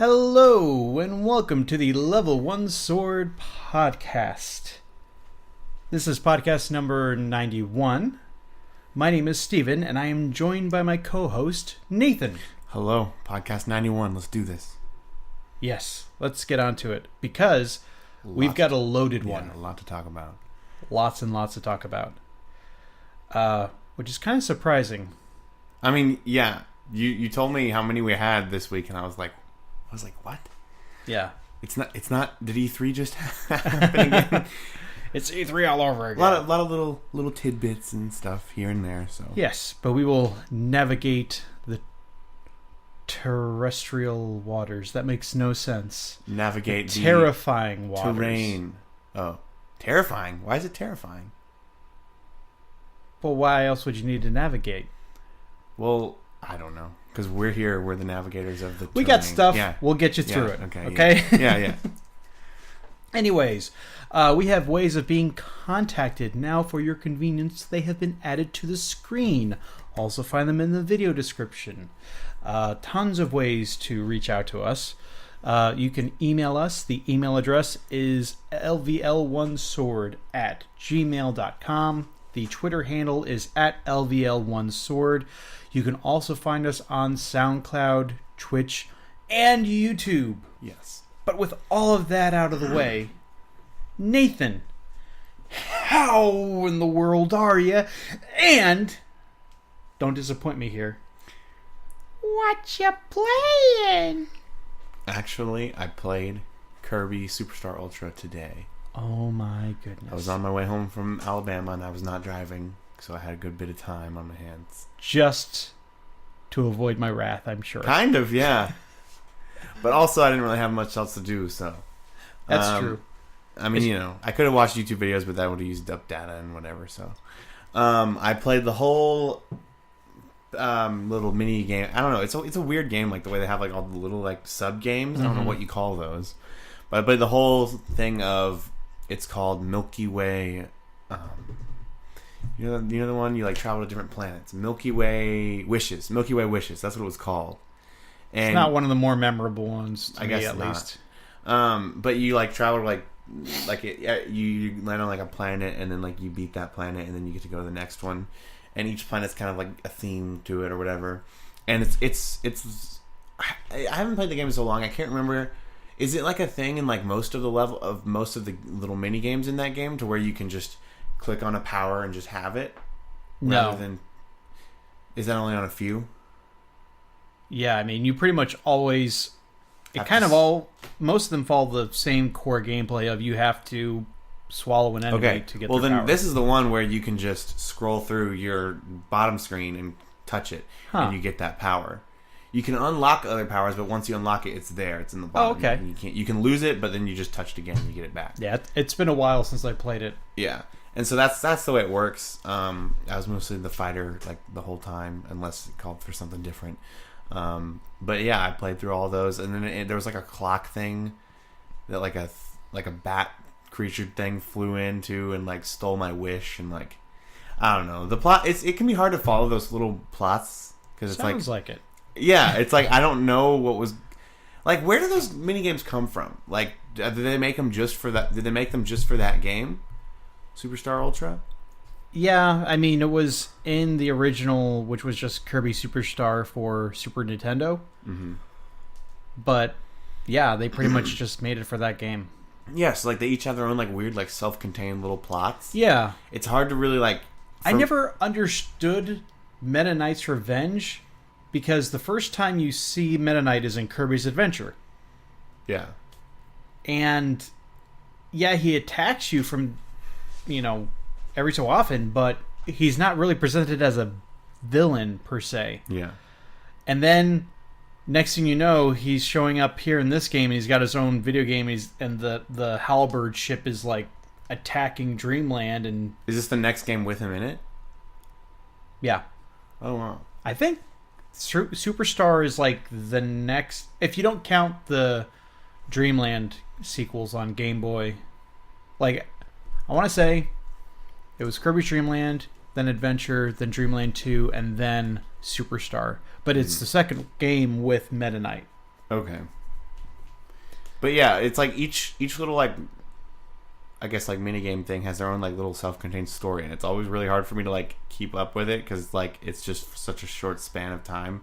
Hello, and welcome to the Level 1 Sword Podcast. This is podcast number 91. My name is Steven, and I am joined by my co-host, Nathan. Hello, podcast 91. Let's do this. Yes, let's get on to it, because we've got a loaded one. A lot to talk about. Lots and lots to talk about. Which is kind of surprising. I mean, yeah, you told me how many we had this week, and I was like, what? Yeah. It's not, did E3 just happen again? It's E3 all over again. A lot of little tidbits and stuff here and there, so. Yes, but we will navigate the terrestrial waters. That makes no sense. Navigate the terrifying waters. Terrain. Oh, terrifying. Why is it terrifying? Well, why else would you need to navigate? Well, I don't know. Because we're here. We're the navigators of the terrain. We got stuff. Yeah. We'll get you through it. Okay? Yeah. Anyways, we have ways of being contacted. Now, for your convenience, they have been added to the screen. Also find them in the video description. Tons of ways to reach out to us. You can email us. The email address is lvl1sword@gmail.com. The Twitter handle is @lvl1sword. You can also find us on SoundCloud, Twitch, and YouTube. Yes. But with all of that out of the way, Nathan, how in the world are you? And don't disappoint me here. What you playing? Actually, I played Kirby Superstar Ultra today. Oh my goodness. I was on my way home from Alabama and I was not driving, so I had a good bit of time on my hands. Just to avoid my wrath, I'm sure. Kind of, yeah. But also I didn't really have much else to do, so. That's true. I mean, I could have watched YouTube videos, but that would have used up data and whatever, so. I played the whole little mini game. I don't know, it's a weird game, like the way they have like all the little like sub games. I don't know what you call those. But I played the whole thing of, it's called Milky Way. You know the one you like travel to different planets. Milky Way Wishes. That's what it was called. And it's not one of the more memorable ones. To I guess me, at not. least. But you like travel you land on like a planet and then like you beat that planet and then you get to go to the next one. And each planet's kind of like a theme to it or whatever. And it's I haven't played the game in so long. I can't remember. Is it like a thing in like most of the little mini games in that game to where you can just click on a power and just have it? No. Is that only on a few? Yeah, I mean, you pretty much always. Most of them follow the same core gameplay of you have to swallow an enemy to get well, their then power. This is the one where you can just scroll through your bottom screen and touch it, and you get that power. You can unlock other powers, but once you unlock it, it's there. It's in the bottom. Oh, okay. You can lose it, but then you just touch it again and you get it back. Yeah, it's been a while since I played it. Yeah, and so that's the way it works. I was mostly the fighter like the whole time, unless it called for something different. But yeah, I played through all those, and then there was like a clock thing that like a bat creature thing flew into and like stole my wish, and like I don't know, the plot. It can be hard to follow those little plots because it's Sounds like it. Yeah, it's like I don't know what was like. Where do those mini games come from? Like, did they make them just for that? Did they make them just for that game, Superstar Ultra? Yeah, I mean, it was in the original, which was just Kirby Superstar for Super Nintendo. Mm-hmm. But yeah, they pretty much just made it for that game. Yeah, so like they each have their own like weird like self-contained little plots. Yeah, it's hard to really like. I never understood Meta Knight's Revenge. Because the first time you see Meta Knight is in Kirby's Adventure. Yeah. And, yeah, he attacks you from, every so often, but he's not really presented as a villain, per se. Yeah. And then, next thing you know, he's showing up here in this game, and he's got his own video game, and the Halberd ship is, like, attacking Dreamland, and... Is this the next game with him in it? Yeah. Oh, wow. I think... Superstar is like the next, if you don't count the Dreamland sequels on Game Boy. Like, I want to say it was Kirby's Dreamland, then Adventure, then Dreamland 2, and then Superstar. But it's the second game with Meta Knight. Okay. But yeah, it's like each little like, I guess like minigame thing has their own like little self-contained story, and it's always really hard for me to like keep up with it because like it's just such a short span of time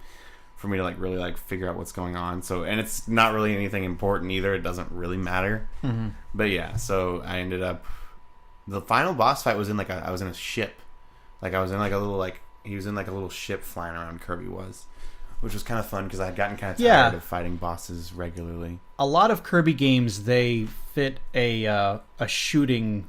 for me to like really like figure out what's going on. So, and it's not really anything important either. It doesn't really matter. Mm-hmm. But yeah, so I ended up, the final boss fight was in like I was in a ship, like I was in like a little like he was in like a little ship flying around. Kirby was, which was kind of fun because I had gotten kind of tired of fighting bosses regularly. A lot of Kirby games, they fit a shooting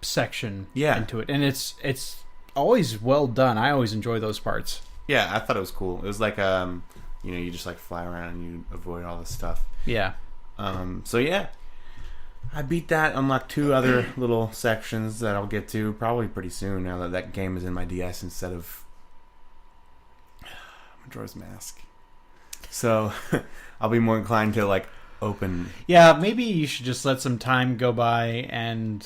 section into it, and it's always well done. I always enjoy those parts. Yeah, I thought it was cool. It was like you just like fly around and you avoid all this stuff. Yeah. So yeah, I beat that. Unlocked 2 other little sections that I'll get to probably pretty soon. Now that game is in my DS instead of Majora's Mask, so I'll be more inclined to like open. Yeah, maybe you should just let some time go by and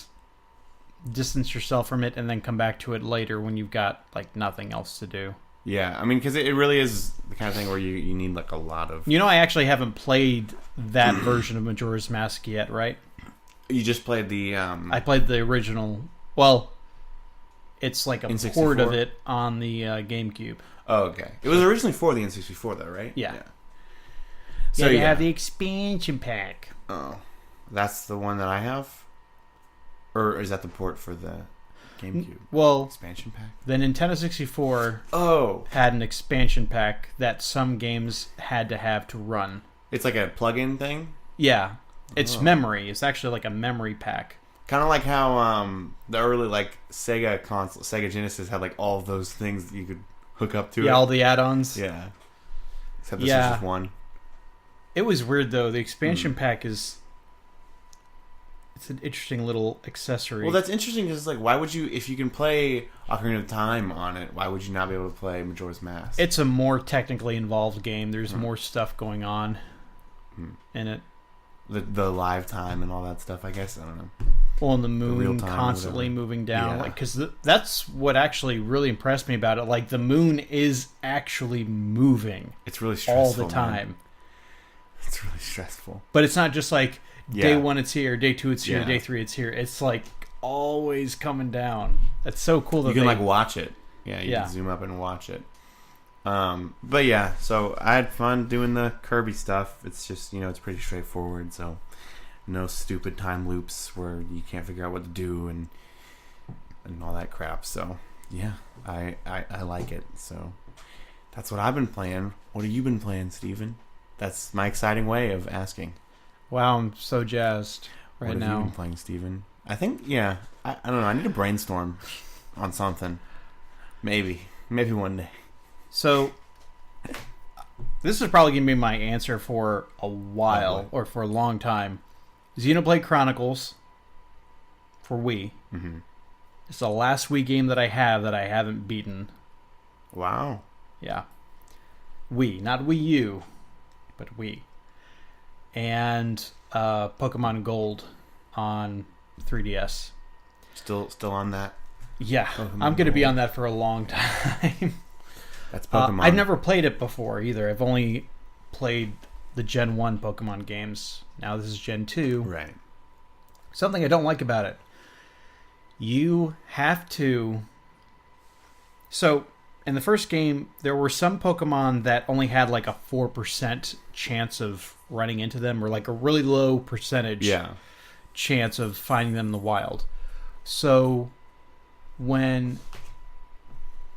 distance yourself from it, and then come back to it later when you've got like nothing else to do. Yeah, I mean, because it really is the kind of thing where you need like a lot of. You know, I actually haven't played that version of Majora's Mask yet, right? You just played the. I played the original. Well, it's like a port of it on the GameCube. Oh, okay. It was originally for the N64, though, right? Yeah. So you have the expansion pack. Oh, that's the one that I have, or is that the port for the GameCube? Well, expansion pack. The Nintendo 64 had an expansion pack that some games had to have to run. It's like a plug-in thing? Yeah. It's memory. It's actually like a memory pack. Kind of like how the early like Sega console, Sega Genesis had like all of those things that you could hook up to it. Yeah, all the add-ons. Yeah. Except this is just one. It was weird though. The expansion pack is... It's an interesting little accessory. Well, that's interesting because, like, why would you, if you can play Ocarina of Time on it, why would you not be able to play Majora's Mask? It's a more technically involved game. There's more stuff going on in it. The live time and all that stuff, I guess. I don't know. Well, and the moon constantly moving down. Like, because that's what actually really impressed me about it. Like, the moon is actually moving. It's really stressful. All the time. Man. It's really stressful. But it's not just like... Day 1 it's here, day 2 it's here, day 3 it's here. It's like always coming down. That's so cool that you can like watch it. Yeah, you can zoom up and watch it. But yeah, so I had fun doing the Kirby stuff. It's just, it's pretty straightforward, so no stupid time loops where you can't figure out what to do and all that crap. So yeah, I like it. So that's what I've been playing. What have you been playing, Steven? That's my exciting way of asking. Wow, I'm so jazzed now. What have you been playing, Steven? I think, I don't know. I need to brainstorm on something. Maybe one day. So, this is probably going to be my answer for a while, or for a long time. Xenoblade Chronicles for Wii. Mm-hmm. It's the last Wii game that I have that I haven't beaten. Wow. Yeah. Wii, not Wii U, but Wii. And Pokemon Gold on 3DS. Still on that? Yeah, Pokemon I'm going to be on that for a long time. That's Pokemon. I've never played it before either. I've only played the Gen 1 Pokemon games. Now this is Gen 2. Right. Something I don't like about it. You have to... So, in the first game, there were some Pokemon that only had like a 4% chance of running into them, or like a really low percentage chance of finding them in the wild. So when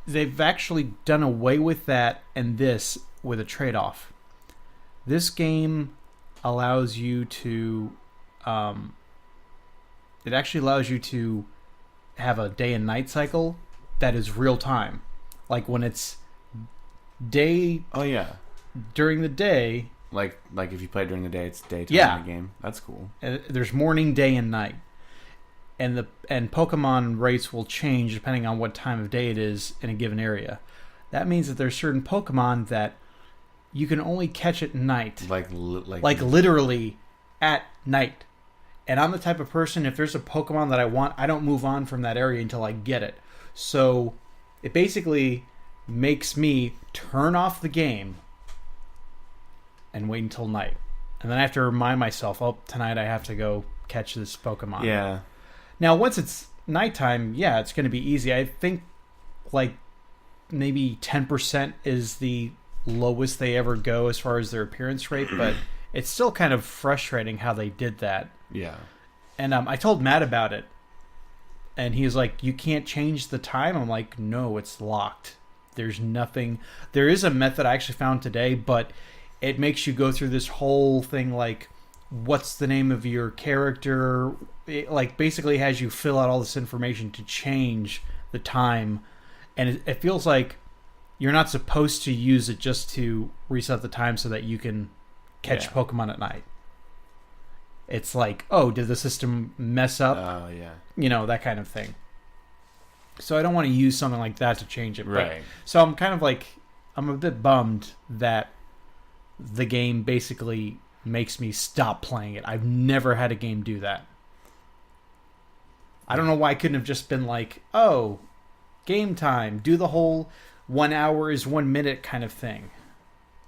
they've actually done away with that and this with a trade-off, this game allows you to it actually allows you to have a day and night cycle that is real time. Like when it's day during the day, like if you play during the day, it's daytime in the game. That's cool. There's morning, day, and night, and Pokemon rates will change depending on what time of day it is in a given area. That means that there's certain Pokemon that you can only catch at night, like literally at night. And I'm the type of person, if there's a Pokemon that I want, I don't move on from that area until I get it. So it basically makes me turn off the game and wait until night. And then I have to remind myself, oh, tonight I have to go catch this Pokemon. Yeah. Now, once it's nighttime, yeah, it's going to be easy. I think, like, maybe 10% is the lowest they ever go as far as their appearance rate, but it's still kind of frustrating how they did that. Yeah. And I told Matt about it, and he was like, you can't change the time? I'm like, no, it's locked. There's nothing. There is a method I actually found today, but it makes you go through this whole thing, like, what's the name of your character? It, like, basically has you fill out all this information to change the time. And it feels like you're not supposed to use it just to reset the time so that you can catch Pokemon at night. It's like, oh, did the system mess up? Oh, yeah. You know, that kind of thing. So I don't want to use something like that to change it. Right. But, so I'm kind of like, I'm a bit bummed that the game basically makes me stop playing it. I've never had a game do that. I don't know why I couldn't have just been like, oh, game time, do the whole 1 hour is 1 minute kind of thing,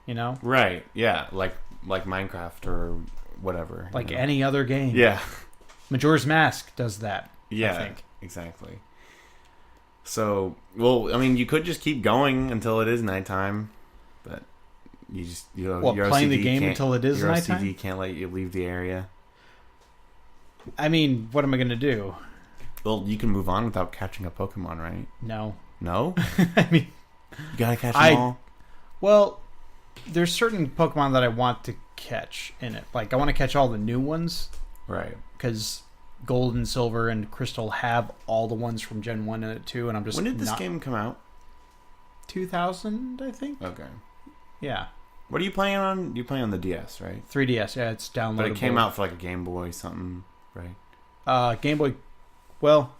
you know? Right. Yeah. Like Minecraft or whatever. Like any other game. Yeah. Majora's Mask does that. Yeah. I think. Exactly. So, well, I mean, you could just keep going until it is nighttime, but you just your playing OCD the game until it is your nighttime. OCD can't let you leave the area. I mean, what am I gonna do? Well, you can move on without catching a Pokemon, right? No. No? I mean, You gotta catch them all? well, there's certain Pokemon that I want to catch in it. Like, I want to catch all the new ones. Right. Because Gold and Silver and Crystal have all the ones from Gen 1 in it too, and I'm just When did this game come out? 2000, I think? Okay. Yeah. What are you playing on? You play on the DS, right? 3DS, yeah, it's downloadable. But it came out for like a Game Boy something, right? Game Boy... Well,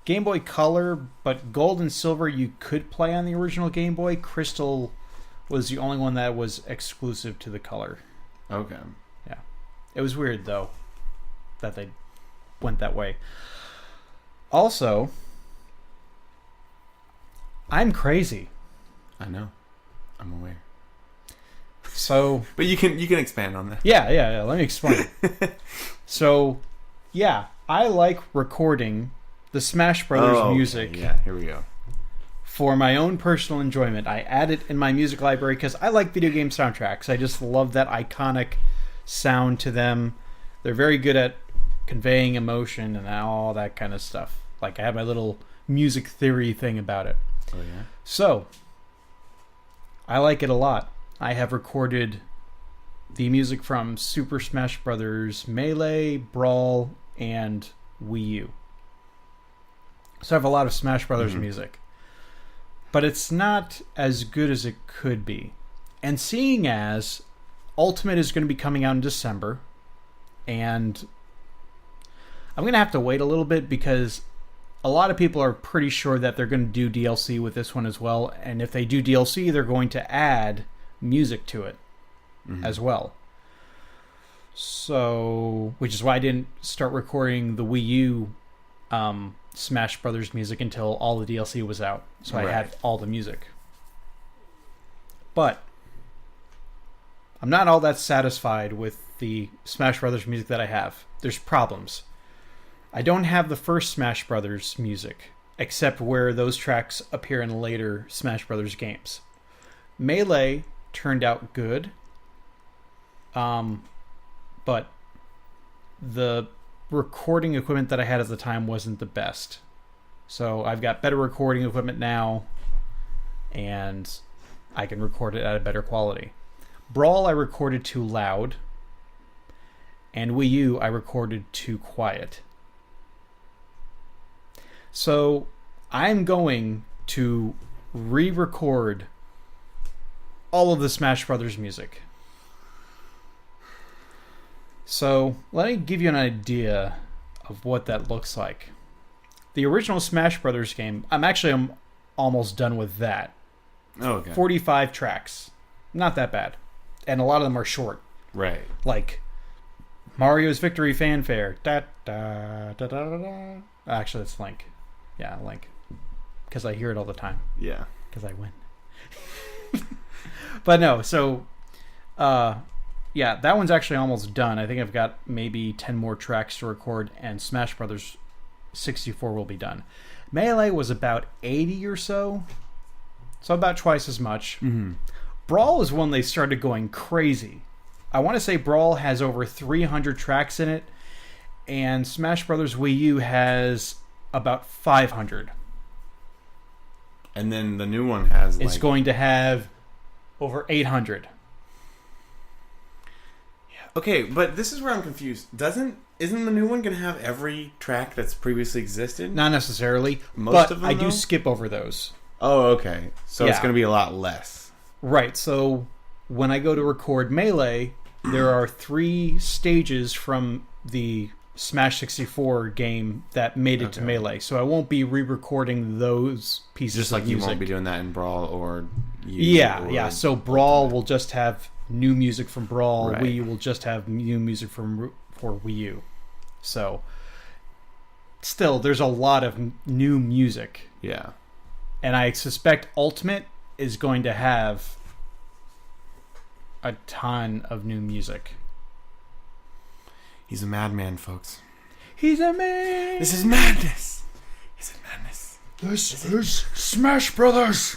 Game Boy Color, but Gold and Silver you could play on the original Game Boy. Crystal was the only one that was exclusive to the Color. Okay. Yeah. It was weird, though, that they went that way. Also, I'm crazy. I know. I'm aware. So... But you can expand on that. Yeah. Let me explain. So, yeah, I like recording the Smash Brothers music. Okay. Yeah, here we go. For my own personal enjoyment. I add it in my music library because I like video game soundtracks. I just love that iconic sound to them. They're very good at conveying emotion and all that kind of stuff. Like, I have my little music theory thing about it. Oh, yeah? So, I like it a lot. I have recorded the music from Super Smash Brothers Melee, Brawl, and Wii U. So I have a lot of Smash Brothers music. But it's not as good as it could be. And seeing as Ultimate is going to be coming out in December, and I'm going to have to wait a little bit because a lot of people are pretty sure that they're going to do DLC with this one as well. And if they do DLC, they're going to add music to it as well. So, which is why I didn't start recording the Wii U Smash Brothers music until all the DLC was out. So I had all the music. But I'm not all that satisfied with the Smash Brothers music that I have. There's problems. I don't have the first Smash Brothers music, except where those tracks appear in later Smash Brothers games. Melee turned out good, but the recording equipment that I had at the time wasn't the best. So I've got better recording equipment now, and I can record it at a better quality. Brawl I recorded too loud, and Wii U I recorded too quiet. So I'm going to re-record all of the Smash Brothers music. So let me give you an idea of what that looks like. The original Smash Brothers game, I'm almost done with that. Oh, okay. 45 tracks. Not that bad. And a lot of them are short. Right. Like Mario's Victory Fanfare. Da, da, da, da, da, da. Actually, it's Link. Yeah, Link. Because I hear it all the time. Yeah. Because I win. But no, so Yeah, that one's actually almost done. I think I've got maybe 10 more tracks to record, and Smash Brothers 64 will be done. Melee was about 80 or so about twice as much. Mm-hmm. Brawl is when they started going crazy. I want to say Brawl has over 300 tracks in it, and Smash Brothers Wii U has about 500. And then the new one has It's going to have over 800. Okay, but this is where I'm confused. Isn't the new one going to have every track that's previously existed? Not necessarily, Most of them, I though? do skip over those. Oh, okay. So it's Yeah. going to be a lot less. Right, so when I go to record Melee, there are 3 stages from the Smash 64 game that made it to Melee, so I won't be re-recording those pieces Just like of you music. won't be doing that in Brawl or Yeah. So Brawl will just have new music from Brawl. Right. Wii U will just have new music for Wii U. So, still, there's a lot of new music. Yeah. And I suspect Ultimate is going to have a ton of new music. He's a madman, folks. He's a man! This is madness. This is madness. This is Smash Brothers!